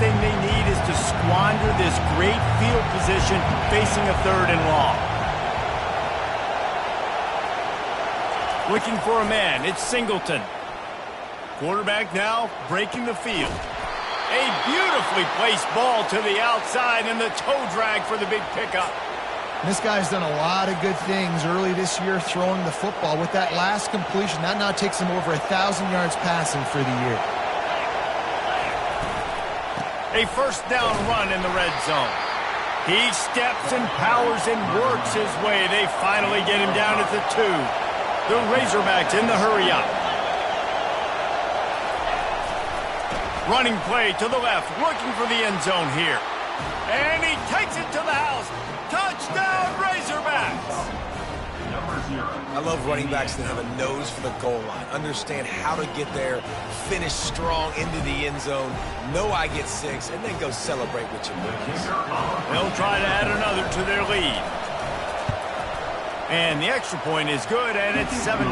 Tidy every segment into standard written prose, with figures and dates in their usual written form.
thing they need is to squander this great field position facing a 3rd and long. Looking for a man, it's Singleton. Quarterback now breaking the field. A beautifully placed ball to the outside and the toe drag for the big pickup. This guy's done a lot of good things early this year throwing the football. With that last completion, that now takes him over 1,000 yards passing for the year. A first down run in the red zone. He steps and powers and works his way. They finally get him down at the 2. The Razorbacks in the hurry-up. Running play to the left, looking for the end zone here. And he takes it to the house. Touchdown, Razorbacks! I love running backs that have a nose for the goal line, understand how to get there, finish strong into the end zone, know I get 6, and then go celebrate with your boys. They'll try to add another to their lead. And the extra point is good, and it's 7-0.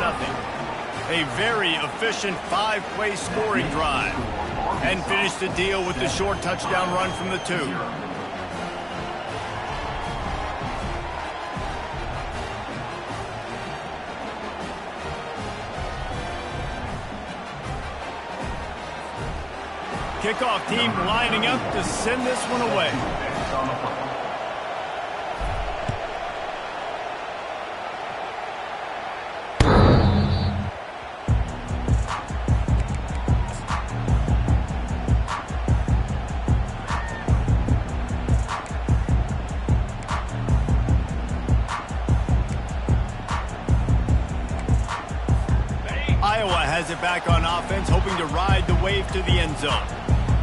A very efficient 5-play scoring drive. And finish the deal with the short touchdown run from the 2. Kickoff team lining up to send this one away. Iowa has it back on offense, hoping to ride the wave to the end zone.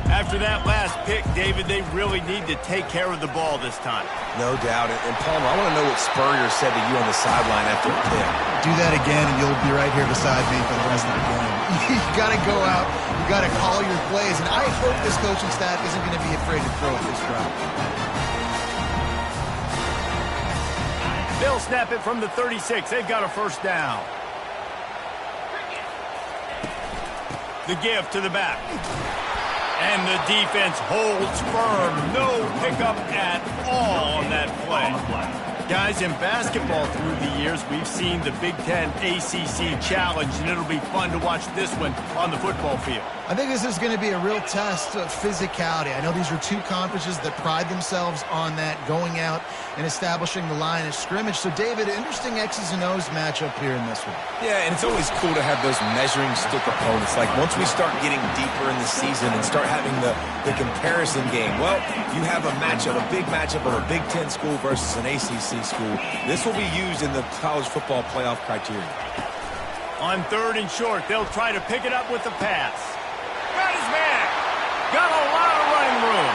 After that last pick, David, they really need to take care of the ball this time. No doubt. And Palmer, I want to know what Spurrier said to you on the sideline after the pick. Do that again, and you'll be right here beside me for the rest of the game. You got to go out. You got to call your plays. And I hope this coaching staff isn't going to be afraid to throw at this route. They'll snap it from the 36. They've got a first down. The give to the back. And the defense holds firm. No pickup at all on that play. Guys, in basketball through the years, we've seen the Big Ten ACC Challenge, and it'll be fun to watch this one on the football field. I think this is going to be a real test of physicality. I know these are two conferences that pride themselves on that, going out and establishing the line of scrimmage. So, David, interesting X's and O's matchup here in this one. Yeah, and it's always cool to have those measuring stick opponents. Like, once we start getting deeper in the season and start having the comparison game, well, you have a matchup, a big matchup of a Big Ten school versus an ACC school. This will be used in the college football playoff criteria. On 3rd and short, they'll try to pick it up with the pass. Got his man. Got a lot of running room.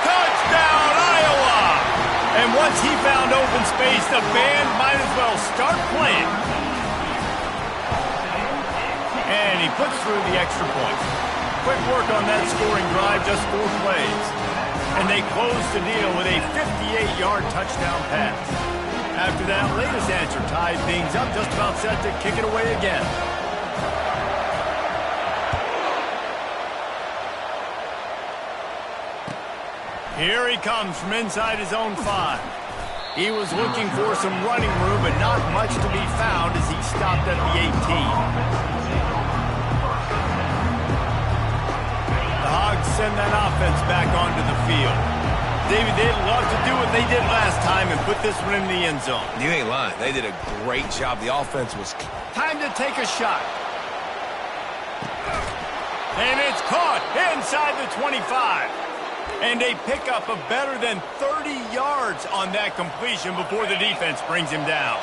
Touchdown, Iowa! And once he found open space, the band might as well start playing. And he puts through the extra point. Quick work on that scoring drive, just 4 plays. And they close the deal with a 58-yard touchdown pass. After that latest answer tied things up, just about set to kick it away again. Here he comes from inside his own 5. He was looking for some running room, but not much to be found as he stopped at the 18. The Hogs send that offense back onto the field. David, they'd love to do what they did last time and put this one in the end zone. You ain't lying. They did a great job. The offense was... Time to take a shot. And it's caught inside the 25. And a pickup of better than 30 yards on that completion before the defense brings him down.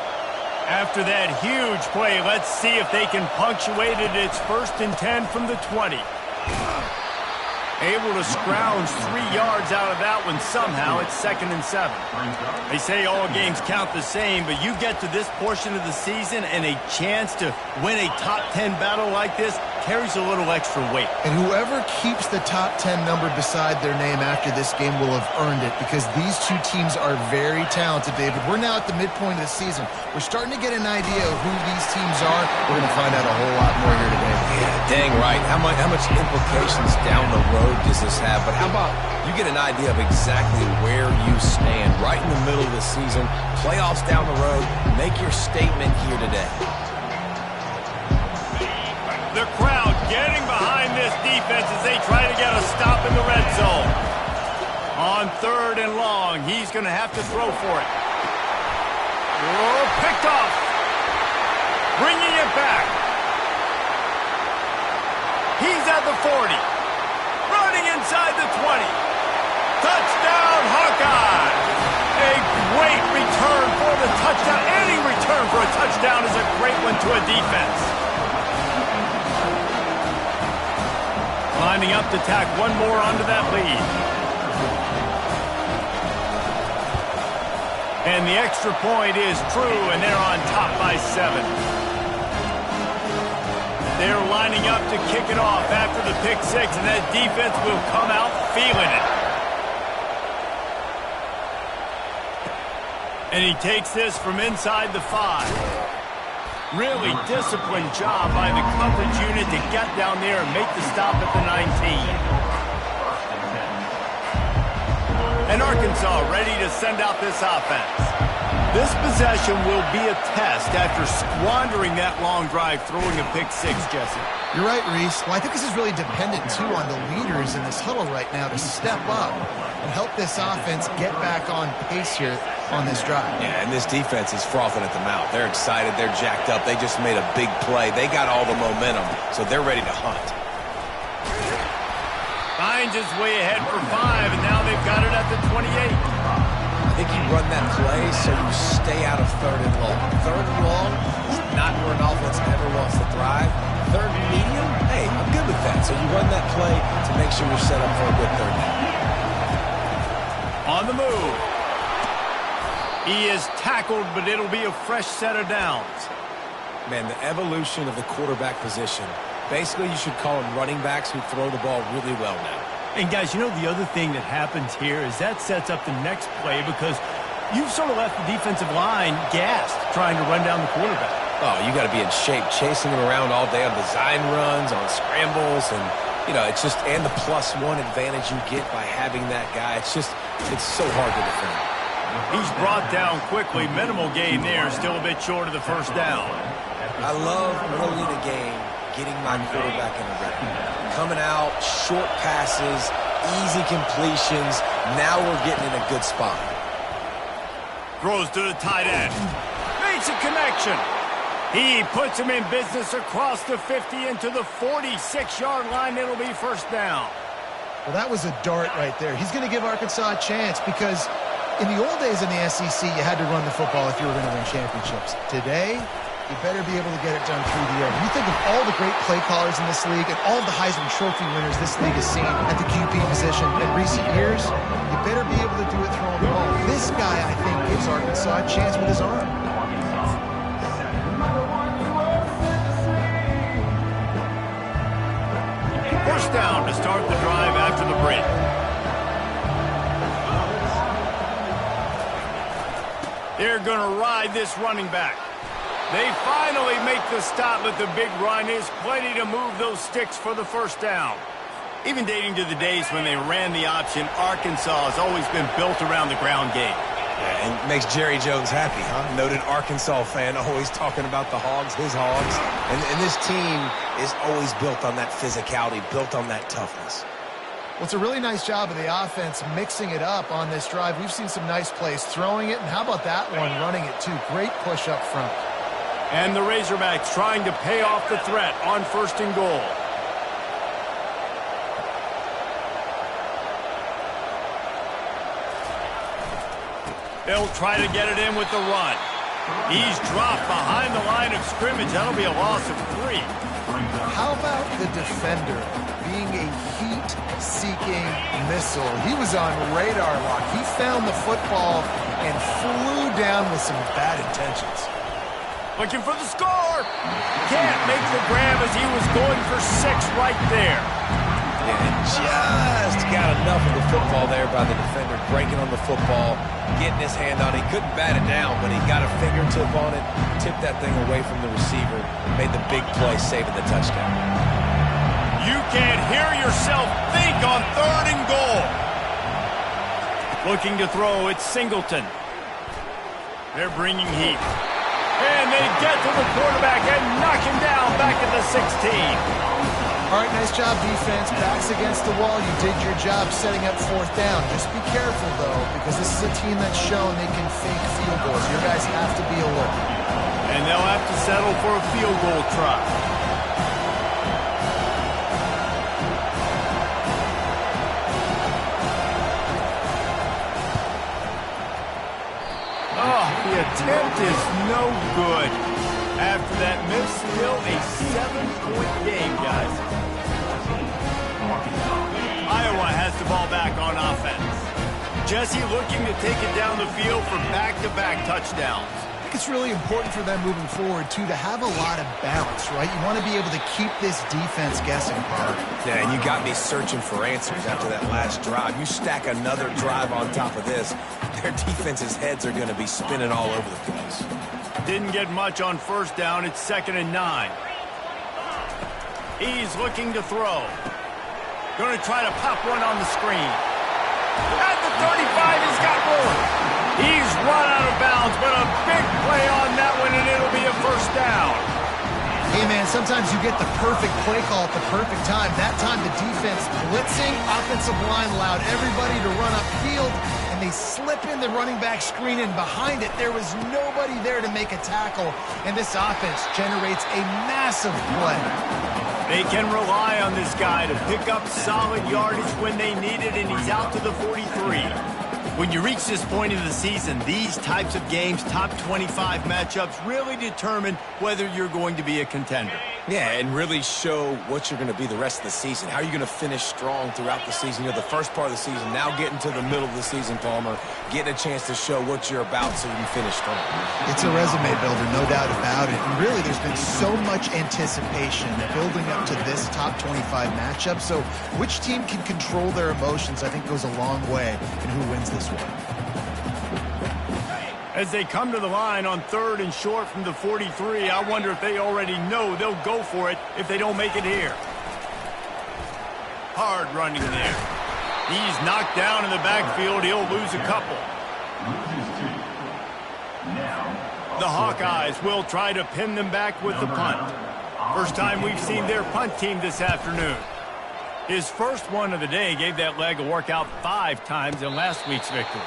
After that huge play, let's see if they can punctuate it. It's 1st and 10 from the 20. Able to scrounge 3 yards out of that one somehow. It's 2nd and 7. They say all games count the same, but you get to this portion of the season and a chance to win a top 10 battle like this carries a little extra weight. And whoever keeps the top 10 number beside their name after this game will have earned it, because these two teams are very talented, David. We're now at the midpoint of the season. We're starting to get an idea of who these teams are. We're going to find out a whole lot more here today. Yeah, dang right. How much implications down the road does this have? But how about you get an idea of exactly where you stand right in the middle of the season, playoffs down the road, make your statement here today. The crowd getting behind this defense as they try to get a stop in the red zone. On 3rd and long, he's going to have to throw for it. Oh, picked off. Bringing it back. He's at the 40. Running inside the 20. Touchdown, Hawkeye. A great return for the touchdown. Any return for a touchdown is a great one to a defense. Lining up to tack one more onto that lead. And the extra point is true, and they're on top by 7. They're lining up to kick it off after the pick 6, and that defense will come out feeling it. And he takes this from inside the 5. Really disciplined job by the coverage unit to get down there and make the stop at the 19. And Arkansas ready to send out this offense. This possession will be a test after squandering that long drive throwing a pick 6, Jesse. You're right, Reese. Well, I think this is really dependent, too, on the leaders in this huddle right now to step up and help this offense get back on pace here on this drive. Yeah, and this defense is frothing at the mouth. They're excited. They're jacked up. They just made a big play. They got all the momentum, so they're ready to hunt. Finds his way ahead for 5, and now they've got it at the 28. I think you run that play so you stay out of 3rd and long. 3rd and long is not where an offense ever wants to thrive. 3rd and medium, hey, I'm good with that. So you run that play to make sure you're set up for a good 3rd down. On the move. He is tackled, but it'll be a fresh set of downs. Man, the evolution of the quarterback position. Basically, you should call them running backs who throw the ball really well now. And, guys, you know the other thing that happens here is that sets up the next play because you've sort of left the defensive line gassed trying to run down the quarterback. Oh, you got to be in shape, chasing him around all day on design runs, on scrambles, and, you know, it's just, and the +1 advantage you get by having that guy. It's so hard to defend. He's brought down quickly. Minimal gain there. Still a bit short of the first down. I love early in the game getting my quarterback in the rhythm. Coming out, short passes, easy completions. Now we're getting in a good spot. Throws to the tight end. Makes a connection. He puts him in business across the 50 into the 46-yard line. It'll be first down. Well, that was a dart right there. He's going to give Arkansas a chance because in the old days in the SEC, you had to run the football if you were going to win championships. Today, you better be able to get it done through the air. You think of all the great play callers in this league and all of the Heisman Trophy winners this league has seen at the QB position in recent years, you better be able to do it throwing the ball. This guy, I think, gives Arkansas a chance with his arm. First down to start the drive after the break. They're going to ride this running back. They finally make the stop, but the big run is plenty to move those sticks for the first down. Even dating to the days when they ran the option, Arkansas has always been built around the ground game. Yeah, and it makes Jerry Jones happy, huh? Noted Arkansas fan, always talking about the Hogs, his Hogs. And this team is always built on that physicality, built on that toughness. Well, it's a really nice job of the offense mixing it up on this drive. We've seen some nice plays throwing it, and how about that one running it too? Great push up front. And the Razorbacks trying to pay off the threat on 1st and goal. They'll try to get it in with the run. He's dropped behind the line of scrimmage. That'll be a loss of 3. How about the defender being a heat-seeking missile? He was on radar lock. He found the football and flew down with some bad intentions. Looking for the score. Can't make the grab as he was going for 6 right there. And just got enough of the football there by the defender, breaking on the football, getting his hand on it. He couldn't bat it down, but he got a fingertip on it, tipped that thing away from the receiver, made the big play, saving the touchdown. You can't hear yourself think on 3rd and goal. Looking to throw, it's Singleton. They're bringing heat. And they get to the quarterback and knock him down back at the 16. All right, nice job, defense. Backs against the wall. You did your job setting up 4th down. Just be careful, though, because this is a team that's shown they can fake field goals. Your guys have to be alert. And they'll have to settle for a field goal try. Oh, the attempt is no good. After that miss, still a 7-point game, guys. Iowa has the ball back on offense. Jesse looking to take it down the field for back-to-back touchdowns. I think it's really important for them moving forward, too, to have a lot of balance, right? You want to be able to keep this defense guessing, Park. Yeah, and you got me searching for answers after that last drive. You stack another drive on top of this, their defense's heads are going to be spinning all over the place. Didn't get much on 1st down. It's 2nd and 9. He's looking to throw. Going to try to pop one on the screen. At the 35, he's got room. He's run out of bounds, but a big play on that one, and it'll be a 1st down. Hey, man, sometimes you get the perfect play call at the perfect time. That time the defense blitzing, offensive line allowed everybody to run upfield, and they slip in the running back screen, and behind it, there was nobody there to make a tackle, and this offense generates a massive play. They can rely on this guy to pick up solid yardage when they need it, and he's out to the 43. When you reach this point of the season, these types of games, top 25 matchups, really determine whether you're going to be a contender. Yeah, and really show what you're going to be the rest of the season. How are you going to finish strong throughout the season? You know, the first part of the season, now getting to the middle of the season, Palmer, getting a chance to show what you're about so you can finish strong. It's a resume builder, no doubt about it. And really, there's been so much anticipation building up to this top 25 matchup. So which team can control their emotions, I think, goes a long way in who wins this one. As they come to the line on 3rd and short from the 43, I wonder if they already know they'll go for it if they don't make it here. Hard running there. He's knocked down in the backfield. He'll lose a couple. The Hawkeyes will try to pin them back with the punt. First time we've seen their punt team this afternoon. His first one of the day gave that leg a workout 5 times in last week's victory.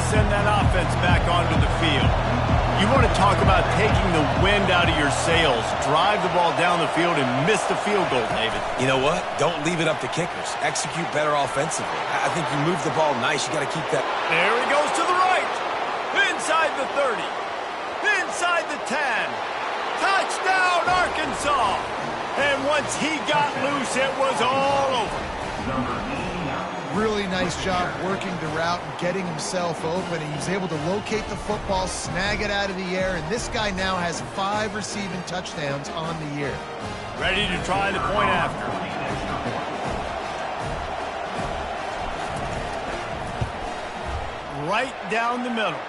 Send that offense back onto the field. You want to talk about taking the wind out of your sails. Drive the ball down the field and miss the field goal, David. You know what? Don't leave it up to kickers. Execute better offensively. I think you move the ball nice. You got to keep that. There he goes to the right. Inside the 30. Inside the 10. Touchdown, Arkansas. And once he got loose, it was all over. Really nice job working the route and getting himself open. He was able to locate the football, snag it out of the air, and this guy now has 5 receiving touchdowns on the year. Ready to try the point after. Right down the middle.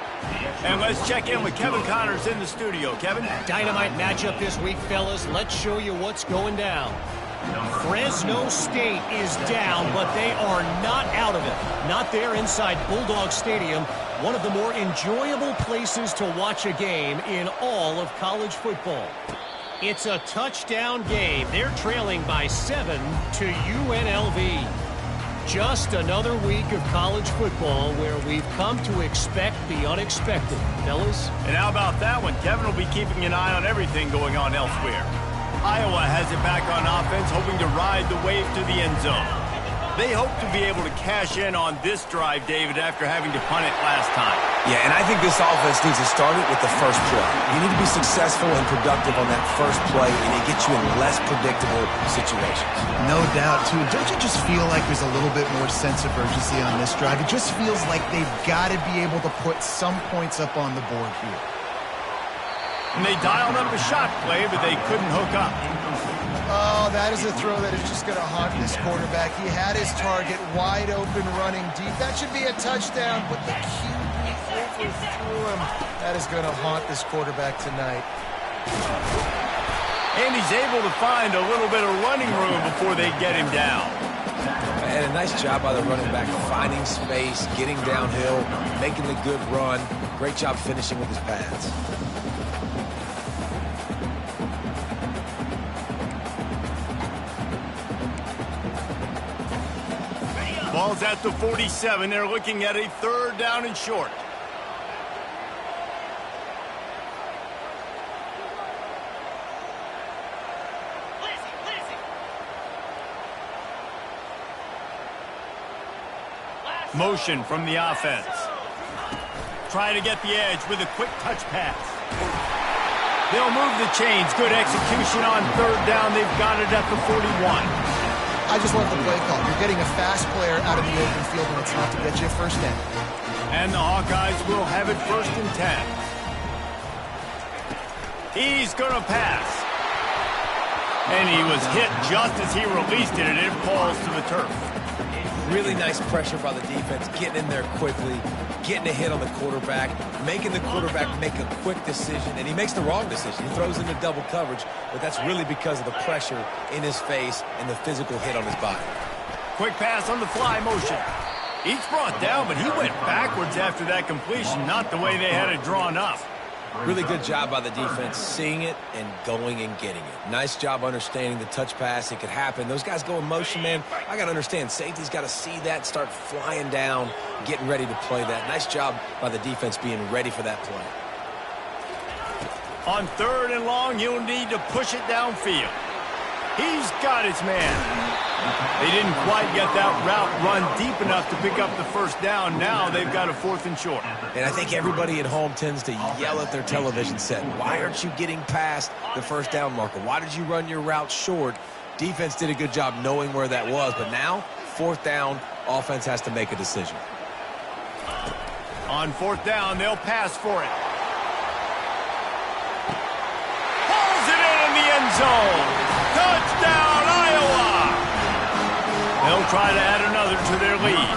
And let's check in with Kevin Connors in the studio. Kevin? Dynamite matchup this week, fellas. Let's show you what's going down. Fresno State is down, but they are not out of it. Not there inside Bulldog Stadium, one of the more enjoyable places to watch a game in all of college football. It's a touchdown game. They're trailing by 7 to UNLV. Just another week of college football where we've come to expect the unexpected, fellas. And how about that one? Kevin will be keeping an eye on everything going on elsewhere. Iowa has it back on offense, hoping to ride the wave to the end zone. They hope to be able to cash in on this drive, David, after having to punt it last time. Yeah, and I think this offense needs to start it with the first play. You need to be successful and productive on that first play, and it gets you in less predictable situations. No doubt, too. Don't you just feel like there's a little bit more sense of urgency on this drive? It just feels like they've got to be able to put some points up on the board here. And they dialed up a shot play, but they couldn't hook up. Oh, that is a throw that is just going to haunt this quarterback. He had his target wide open running deep. That should be a touchdown, but the QB overthrew him. That is going to haunt this quarterback tonight. And he's able to find a little bit of running room before they get him down. And a nice job by the running back, finding space, getting downhill, making the good run. Great job finishing with his pads. Ball's at the 47. They're looking at a 3rd down and short. Motion from the offense. Trying to get the edge with a quick touch pass. They'll move the chains. Good execution on 3rd down. They've got it at the 41. I just love the play call. You're getting a fast player out of the open field, and it's not to get you a first down. And the Hawkeyes will have it 1st and 10. He's going to pass. And he was hit just as he released it, and it falls to the turf. Really nice pressure by the defense, getting in there quickly, getting a hit on the quarterback, making the quarterback make a quick decision, and he makes the wrong decision. He throws into double coverage, but that's really because of the pressure in his face and the physical hit on his body. Quick pass on the fly motion. Each brought down, but he went backwards after that completion, not the way they had it drawn up. Really good job by the defense, seeing it and going and getting it. Nice job understanding the touch pass. It could happen. Those guys go in motion, man. I got to understand, safety's got to see that, start flying down, getting ready to play that. Nice job by the defense being ready for that play. On 3rd and long, you'll need to push it downfield. He's got his man. They didn't quite get that route run deep enough to pick up the 1st down. Now they've got a 4th and short. And I think everybody at home tends to yell at their television set. Why aren't you getting past the 1st down marker? Why did you run your route short? Defense did a good job knowing where that was. But now, 4th down, offense has to make a decision. On 4th down, they'll pass for it. Pulls it in the end zone. Touchdown, Iowa! They'll try to add another to their lead.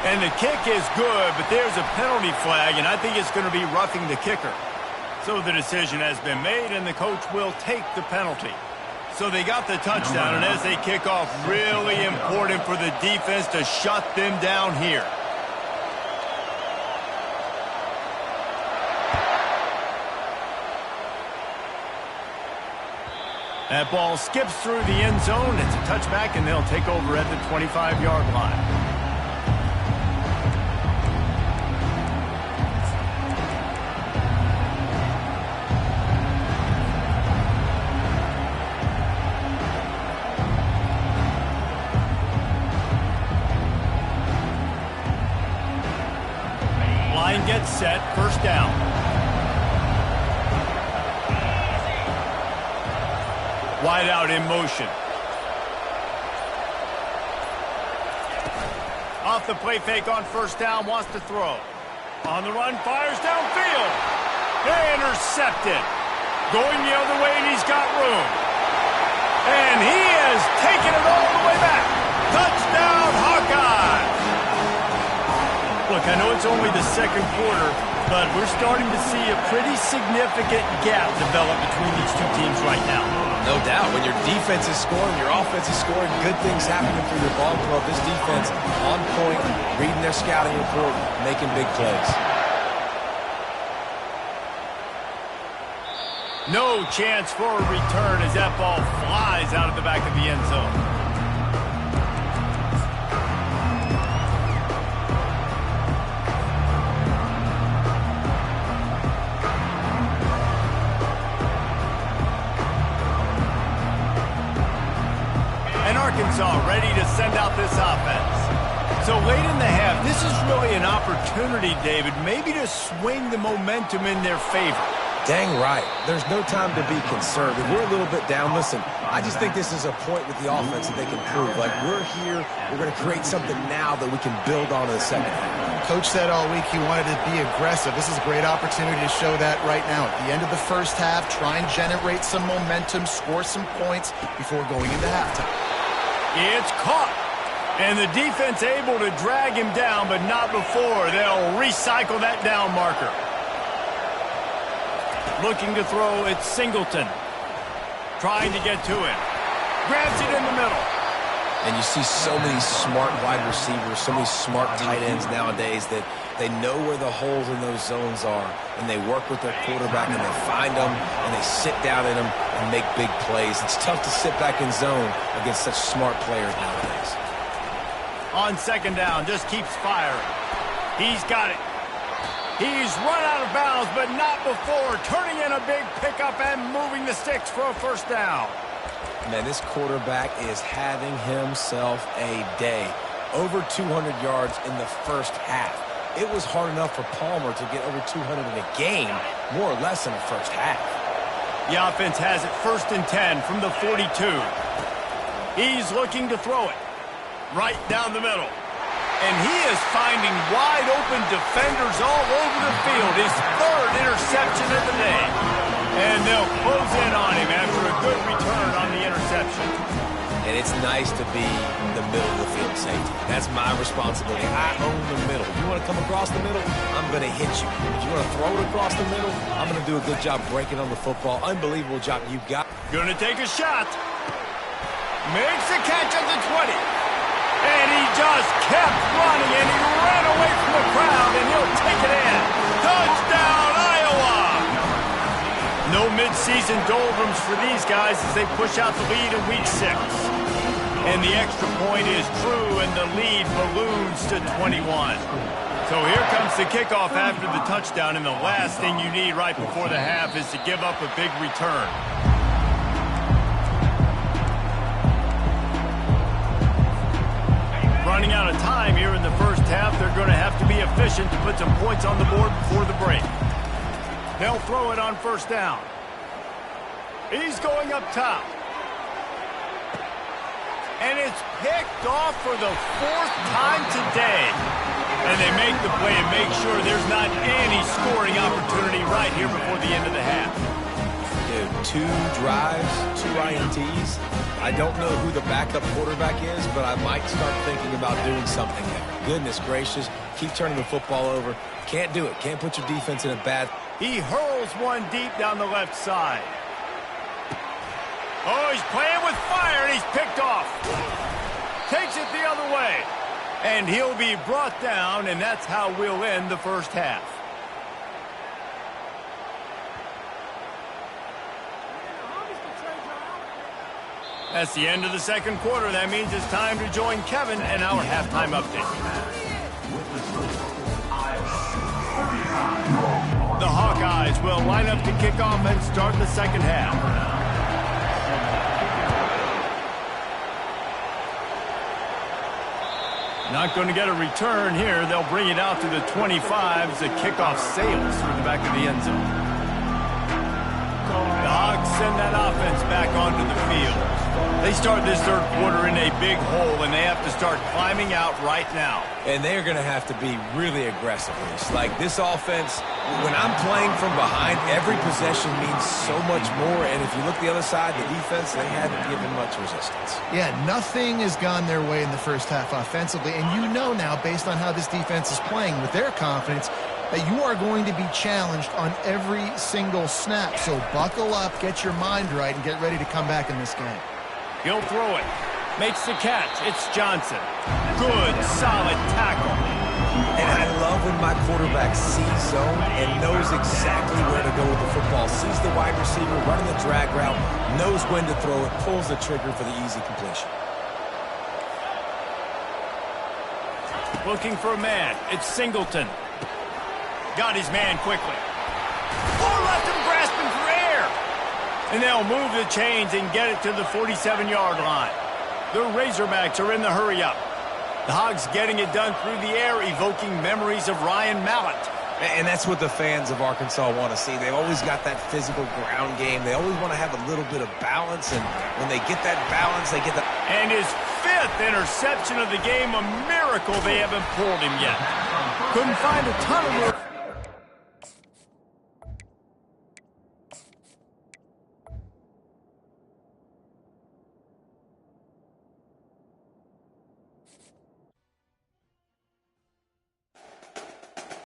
And the kick is good, but there's a penalty flag, and I think it's going to be roughing the kicker. So the decision has been made, and the coach will take the penalty. So they got the touchdown, and as they kick off, really important for the defense to shut them down here. That ball skips through the end zone. It's a touchback, and they'll take over at the 25-yard line. Line gets set, 1st down. Wide out in motion. Off the play fake on 1st down, wants to throw. On the run, fires downfield. Intercepted. Going the other way, and he's got room. And he has taken it all the way back. Touchdown, Hawkeyes! Look, I know it's only the 2nd quarter, but we're starting to see a pretty significant gap develop between these two teams right now. No doubt. When your defense is scoring, your offense is scoring, good things happening for your ball club. This defense on point, reading their scouting report, making big plays. No chance for a return as that ball flies out of the back of the end zone. Arkansas ready to send out So late in the half, this is really an opportunity, David, maybe to swing the momentum in their favor. Dang right. There's no time to be concerned. If we're a little bit down, listen, I just think this is a point with the offense that they can prove. Like, we're here, we're going to create something now that we can build on in the second half. Coach said all week he wanted to be aggressive. This is a great opportunity to show that right now. At the end of the first half, try and generate some momentum, score some points before going into halftime. It's caught. And the defense able to drag him down, but not before. They'll recycle that down marker. Looking to throw, it's Singleton. Trying to get to him. Grabs it in the middle. And you see so many smart wide receivers, so many smart tight ends nowadays that they know where the holes in those zones are, and they work with their quarterback, and they find them, and they sit down in them and make big plays. It's tough to sit back in zone against such smart players nowadays. On second down, just keeps firing. He's got it. He's run out of bounds, but not before. Turning in a big pickup and moving the sticks for a first down. Man, this quarterback is having himself a day. Over 200 yards in the first half. It was hard enough for Palmer to get over 200 in a game, more or less in the first half. The offense has it 1st and 10 from the 42. He's looking to throw it right down the middle. And he is finding wide-open defenders all over the field. His 3rd interception of the day. And they'll close in on him after a good return on the interception. And it's nice to be the middle of the field safety. That's my responsibility. I own the middle. You want to come across the middle, I'm going to hit you. If you want to throw it across the middle, I'm going to do a good job breaking on the football. Unbelievable job you got. Going to take a shot. Makes a catch at the 20. And he just kept running, and he ran away from the crowd, and he'll take it in. Touchdown, Iowa! No midseason doldrums for these guys as they push out the lead in Week 6. And the extra point is true, and the lead balloons to 21. So here comes the kickoff after the touchdown, and the last thing you need right before the half is to give up a big return. Running out of time here in the first half. They're going to have to be efficient to put some points on the board before the break. They'll throw it on first down. He's going up top. And it's picked off for the 4th time today. And they make the play and make sure there's not any scoring opportunity right here before the end of the half. Dude, 2 drives, 2 INTs. I don't know who the backup quarterback is, but I might start thinking about doing something there. Goodness gracious, keep turning the football over. Can't do it. Can't put your defense in a bad... He hurls one deep down the left side. Oh, he's playing with fire, and he's picked off. Takes it the other way. And he'll be brought down, and that's how we'll end the first half. That's the end of the second quarter. That means it's time to join Kevin and our halftime update. The Hawkeyes will line up to kick off and start the second half. Not going to get a return here. They'll bring it out to the 25 as the kickoff sails through the back of the end zone. The Hawks send that offense back onto the field. They start this third quarter in a big hole, and they have to start climbing out right now. And they're going to have to be really aggressive with this. Like, this offense, when I'm playing from behind, every possession means so much more. And if you look the other side, the defense, they haven't given much resistance. Yeah, nothing has gone their way in the first half offensively. And you know now, based on how this defense is playing with their confidence, that you are going to be challenged on every single snap. So buckle up, get your mind right, and get ready to come back in this game. He'll throw it. Makes the catch. It's Johnson. Good, solid tackle. And I love when my quarterback sees zone and knows exactly where to go with the football. Sees the wide receiver running the drag route, knows when to throw it, pulls the trigger for the easy completion. Looking for a man. It's Singleton. Got his man quickly. Or left him grasping for air. And they'll move the chains and get it to the 47-yard line. The Razorbacks are in the hurry-up. The Hogs getting it done through the air, evoking memories of Ryan Mallett. And that's what the fans of Arkansas want to see. They've always got that physical ground game. They always want to have a little bit of balance, and when they get that balance, they get the... And his 5th interception of the game, a miracle they haven't pulled him yet. Couldn't find a ton of room.